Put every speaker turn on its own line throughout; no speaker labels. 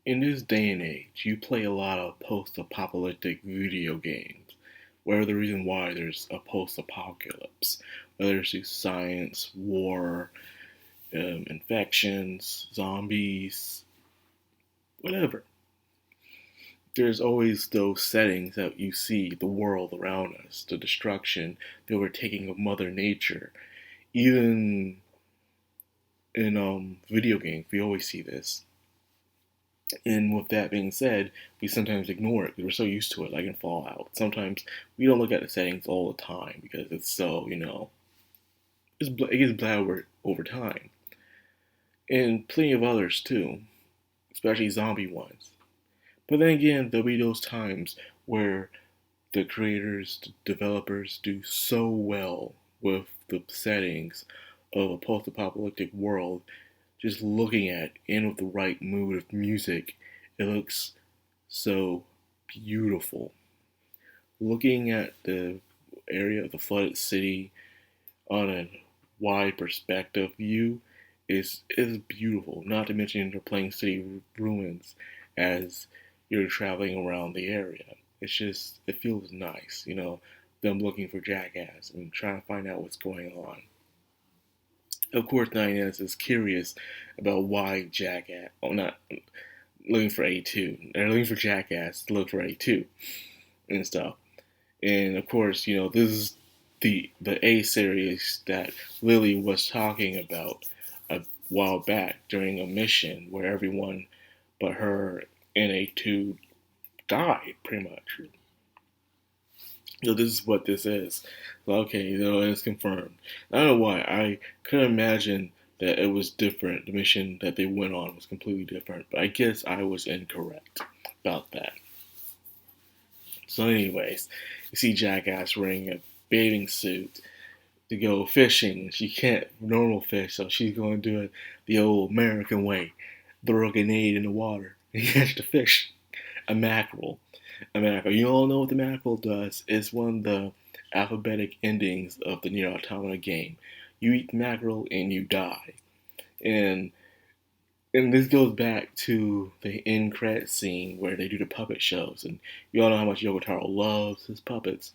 In this day and age, you play a lot of post-apocalyptic video games, where the reason why there's a post-apocalypse, whether it's through science, war, infections, zombies, whatever. There's always those settings that you see the world around us, the destruction, the overtaking of Mother Nature. Even in video games, we always see this. And with that being said, we sometimes ignore it because we're so used to it, like in Fallout. Sometimes we don't look at the settings all the time because it's so, it gets bad over time. And plenty of others too, especially zombie ones. But then again, there'll be those times where the creators, the developers do so well with the settings of a post apocalyptic world, just looking at in with the right mood of music, it looks so beautiful. Looking at the area of the flooded city on a wide perspective view is beautiful. Not to mention you're playing city ruins as you're traveling around the area. It feels nice, them looking for Jackass and trying to find out what's going on. Of course, 9S is curious about why Jackass, not looking for A2. They're looking for Jackass to look for A2 and stuff. And of course, this is the A series that Lily was talking about a while back during a mission where everyone but her and A2 died, pretty much. So this is what this is. Okay, it's confirmed. I don't know why. I couldn't imagine that it was different. The mission that they went on was completely different. But I guess I was incorrect about that. So anyways, you see Jackass wearing a bathing suit to go fishing. She can't normal fish, so she's going to do it the old American way. Throw a grenade in the water and catch the fish. A mackerel. A mackerel. You all know what the mackerel does. It's one of the alphabetic endings of the Nier Automata game. You eat mackerel and you die. And and this goes back to the end credit scene where they do the puppet shows, and you all know how much Yoko loves his puppets.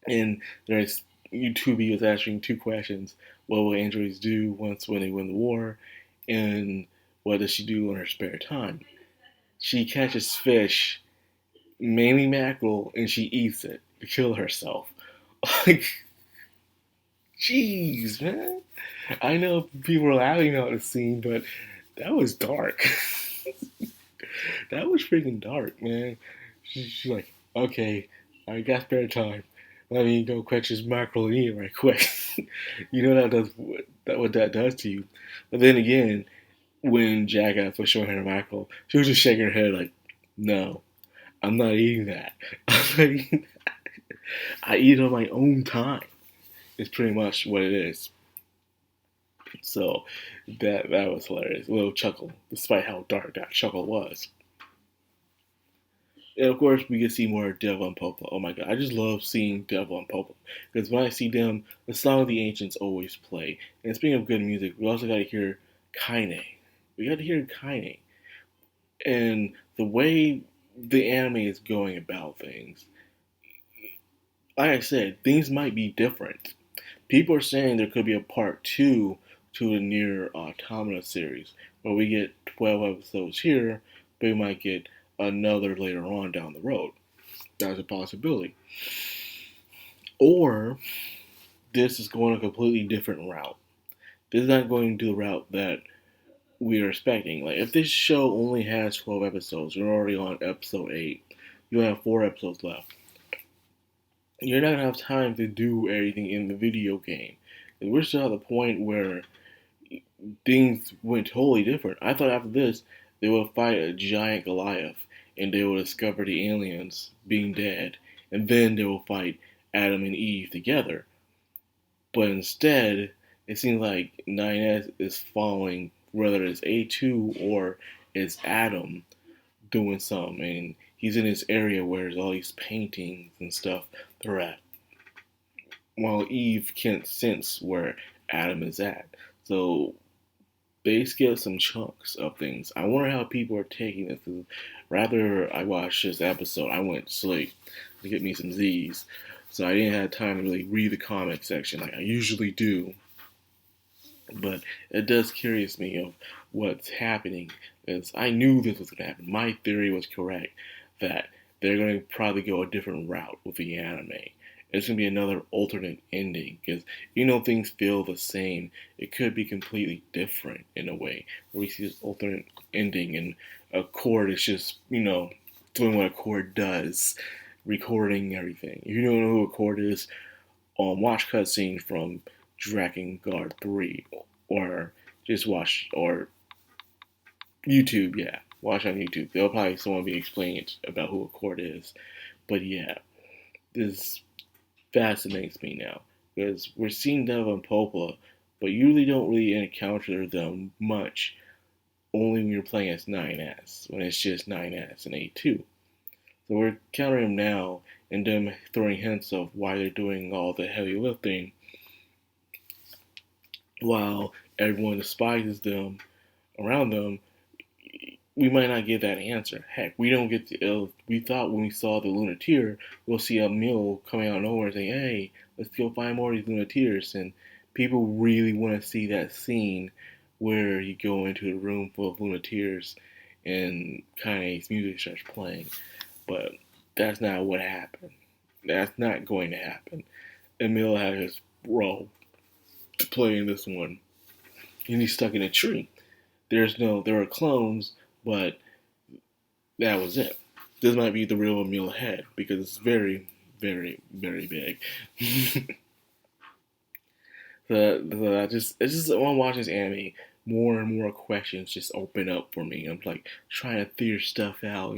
And there's YouTube was answering two questions: what will androids do once when they win the war, and what does she do in her spare time? She catches fish, mainly mackerel, and she eats it to kill herself. Like, jeez, man. I know people are laughing at the scene, but that was dark. That was freaking dark, man. She's like, okay, I got spare time. Let me go catch this mackerel and eat it right quick. You know what that does to you. But then again, when Jackass was showing her mackerel, she was just shaking her head like, no, I'm not eating that. I eat it on my own time. It's pretty much what it is. So that was hilarious. A little chuckle, despite how dark that chuckle was. And of course, we get to see more Devil and Popo. Oh my god, I just love seeing Devil and Popo. Because when I see them, the Song of the Ancients always play. And speaking of good music, we also got to hear Kaine. We got to hear Kaine. And the way the anime is going about things, like I said, things might be different. People are saying there could be a part two to the Nier Automata series, where we get 12 episodes here, but we might get another later on down the road. That's a possibility. Or this is going a completely different route. This is not going to the route that we are expecting. Like, if this show only has 12 episodes, we're already on episode 8, you have 4 episodes left. You're not going to have time to do everything in the video game. And we're still at the point where things went totally different. I thought after this, they would fight a giant Goliath, and they will discover the aliens being dead, and then they will fight Adam and Eve together. But instead, it seems like 9S is following whether it's A2 or it's Adam doing something, and he's in this area where there's all these paintings and stuff they're at. While Eve can't sense where Adam is at. So they skip some chunks of things. I wonder how people are taking this. Rather, I watched this episode, I went to sleep to get me some Z's, so I didn't have time to really read the comic section like I usually do. But it does curious me of what's happening, because I knew this was going to happen. My theory was correct that they're going to probably go a different route with the anime. It's going to be another alternate ending, because things feel the same. It could be completely different in a way, where we see this alternate ending and a chord is just, doing what a chord does, recording everything. If you don't know who a chord is, watch cutscenes from Dragon Guard 3, or just watch, or YouTube, yeah. Watch on YouTube. They'll probably someone be explaining it about who a chord is. But yeah, this fascinates me now. Because we're seeing Deva and Popa, but you really don't really encounter them much. Only when you're playing as 9S, when it's just 9S and A2. So we're encountering them now, and them throwing hints of why they're doing all the heavy lifting, while everyone despises them around them. We might not get that answer. Heck, we don't get the. We thought when we saw the Lunateer, we'll see a Mill coming out of nowhere saying, "Hey, let's go find more of these Lunateers." And people really want to see that scene where you go into a room full of Lunateers and Kane's music starts playing. But that's not what happened. That's not going to happen. Emil had his role to play in this one, and he's stuck in a tree. There are clones, but that was it. This might be the real Emil head because it's very, very, very big. It's just when I'm watching this anime, more and more questions just open up for me. I'm like trying to figure stuff out,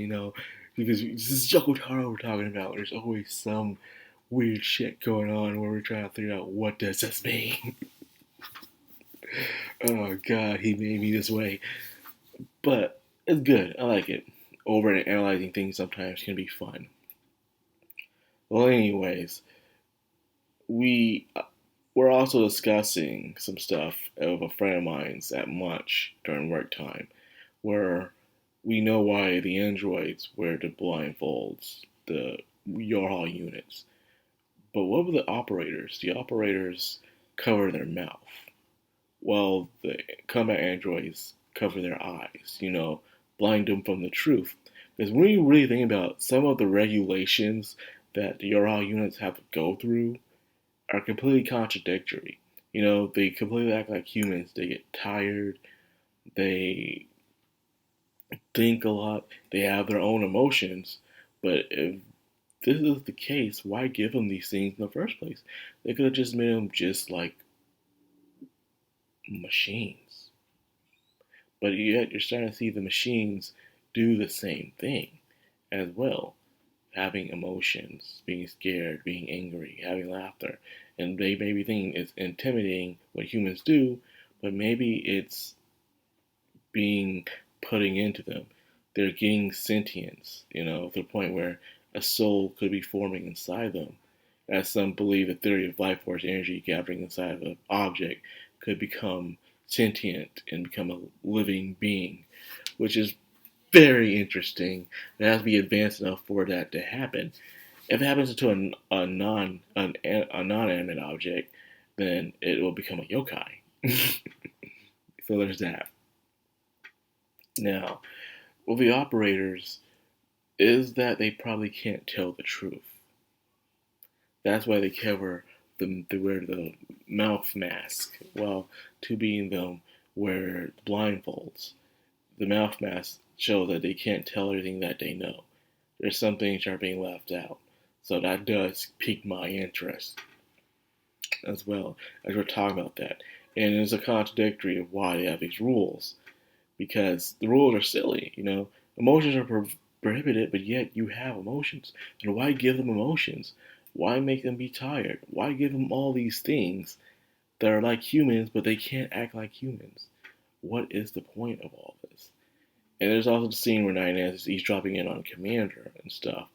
because this is Yokotaro we're talking about. There's always some weird shit going on where we're trying to figure out what does this mean. Oh God, he made me this way. But it's good. I like it. Over and analyzing things sometimes can be fun. Well, anyways, we we're also discussing some stuff of a friend of mine's at lunch during work time, where we know why the androids wear the blindfolds, the Yorha units. But what were the operators? The operators cover their mouth, while the combat androids cover their eyes, blind them from the truth. Because when you really think about some of the regulations that the Yorha units have to go through are completely contradictory. They completely act like humans. They get tired. They think a lot. They have their own emotions. But if this is the case, why give them these things in the first place? They could have just made them just like machines. But yet you're starting to see the machines do the same thing as well. Having emotions, being scared, being angry, having laughter. And they maybe think it's intimidating what humans do, but maybe it's being putting into them. They're getting sentience, to the point where a soul could be forming inside them. As some believe the theory of life force energy gathering inside of an object could become sentient and become a living being, which is very interesting. It has to be advanced enough for that to happen. If it happens to a non-animate object, then it will become a yokai. So there's that. Now, with the operators, is that they probably can't tell the truth. That's why they cover they wear the mouth mask, while two being them wear blindfolds. The mouth mask shows that they can't tell everything that they know. There's some things that are being left out. So that does pique my interest as well as we're talking about that. And there's a contradictory of why they have these rules. Because the rules are silly, Emotions are prohibited, but yet you have emotions. And why give them emotions? Why make them be tired? Why give them all these things that are like humans, but they can't act like humans? What is the point of all this? And there's also the scene where 9S is eavesdropping in on Commander and stuff.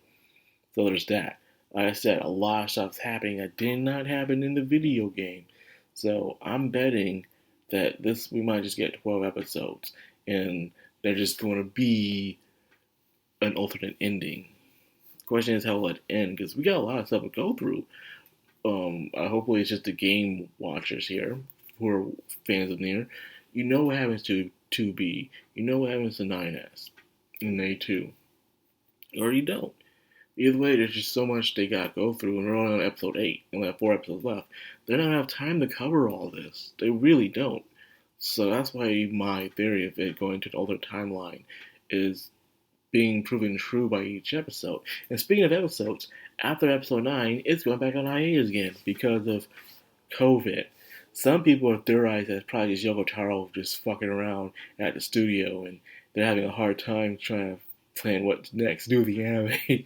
So there's that. Like I said, a lot of stuff's happening that did not happen in the video game. So I'm betting that we might just get 12 episodes, and they're just going to be an alternate ending. The question is how will it end? Because we got a lot of stuff to go through. Hopefully it's just the game watchers here who are fans of Nier. You know what happens to 2B. You know what happens to 9S and A2. Or you don't. Either way, there's just so much they gotta go through, and we're only on episode 8. We only have 4 episodes left. They're not gonna have time to cover all this. They really don't. So that's why my theory of it going to an older timeline is being proven true by each episode. And speaking of episodes, after episode 9, it's going back on hiatus again because of COVID. Some people have theorized that it's probably just Yoko Taro just fucking around at the studio and they're having a hard time trying to plan what's next, do the anime.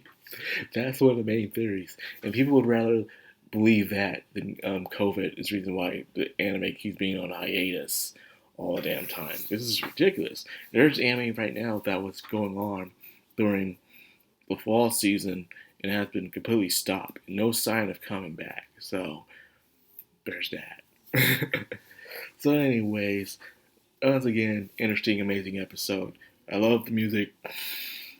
That's one of the main theories. And people would rather believe that than COVID is the reason why the anime keeps being on hiatus all the damn time. This is ridiculous. There's anime right now that was going on during the fall season and has been completely stopped. No sign of coming back. So there's that. So anyways, once again, interesting, amazing episode. I love the music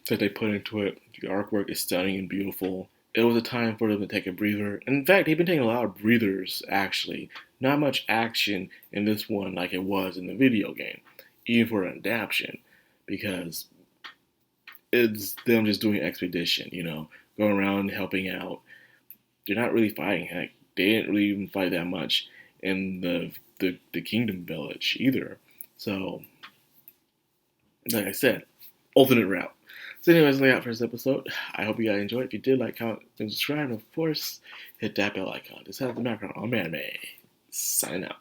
that they put into it. The artwork is stunning and beautiful. It was a time for them to take a breather. And in fact, they've been taking a lot of breathers, actually. Not much action in this one like it was in the video game, even for an adaptation, because it's them just doing expedition, going around helping out. They're not really fighting. Heck, they didn't really even fight that much in the Kingdom Village either. So, like I said, alternate route. So anyways, that's all I got for this episode. I hope you guys enjoyed. If you did, like, comment, and subscribe. And of course, hit that bell icon. This has the background on anime. Sign out.